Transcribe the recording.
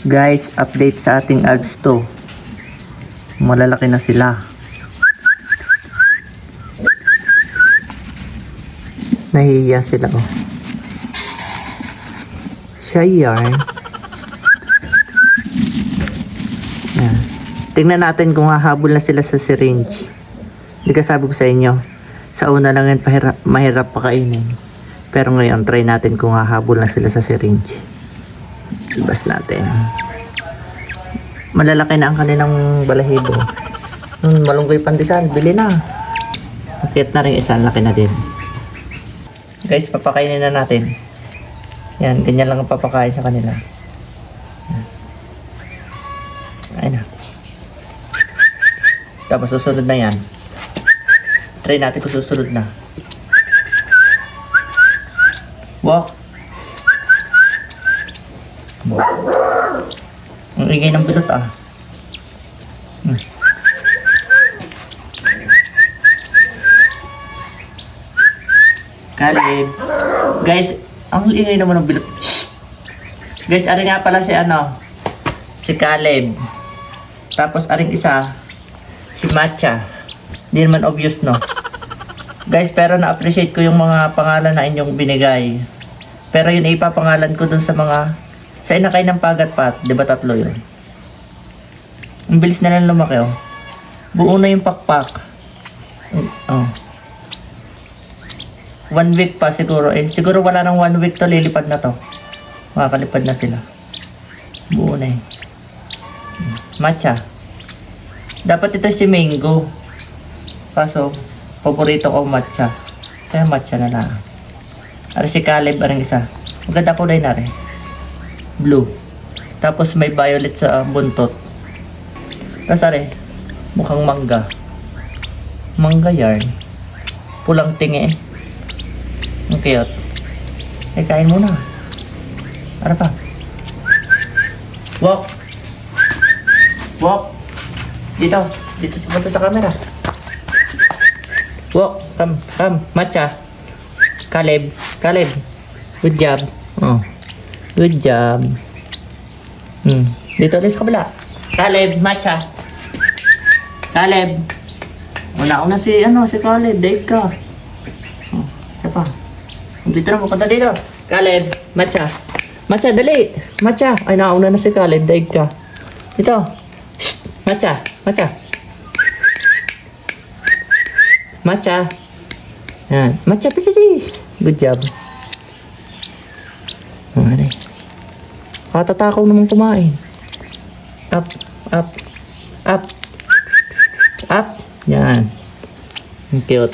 Guys, update sa ating ads to. Malalaki na sila. Nahihiya sila oh. Siya yarn. Yan. Tingnan natin kung hahabol na sila sa syringe. Hindi ka sabi ko sa inyo. Sa una lang yan mahirap pakainin. Pero ngayon try natin kung hahabol na sila sa syringe. Ibas natin. Malalaki na ang kanilang balahibo. Malunggay pandesal, bili na. Akit na rin isa, laki na din. Guys, papakainin na natin. Yan, ganyan lang ang papakain sa kanila. Ayun na. Tapos susunod na yan. Try natin kung susunod na. Walk. Ang ingay ng bilot ah. Caleb. Guys, ang ingay naman ng bilot. Guys, ari nga pala si si Caleb. Tapos aring isa si Matcha. Hindi naman obvious no. Guys, pero na-appreciate ko yung mga pangalan na inyong binigay. Pero yun ipapangalan ko dun sa mga sa inakay ng pagat-pat, di ba tatlo yun? Ang bilis na lang lumaki oh. Buo na yung pakpak. Oh. 1 week pa siguro eh. Siguro wala nang 1 week to, lilipad na to. Makakalipad na sila. Buo na eh. Matcha. Dapat ito si Mango. Kaso, paborito ko matcha. Kaya matcha na lang. Ari si Caleb, aring isa. Maganda kulay na rin. Blue. Tapos may violet sa buntot. Tapos ari, mukhang mangga. Mangga yarn. Pulang tingi. Ang cute. Eh, kain muna. Ano pa? Walk. Walk. Dito. Dito punta sa camera. Walk. Come. Matcha. Caleb. Good job. Oh. Good job. Dito ulit sa kabila. Caleb, Matcha. Caleb. Una si Caleb. Date ka. Oh, isa pa. Dito na, punta dito. Caleb, Matcha. Matcha, dali. Matcha. Ay, nauna na si Caleb. Date ka. Dito. Shh. Matcha. Matcha. Yan. Matcha, please. Good job. Ano? Katatakaw naman kumain. Up. Yan. Ang cute.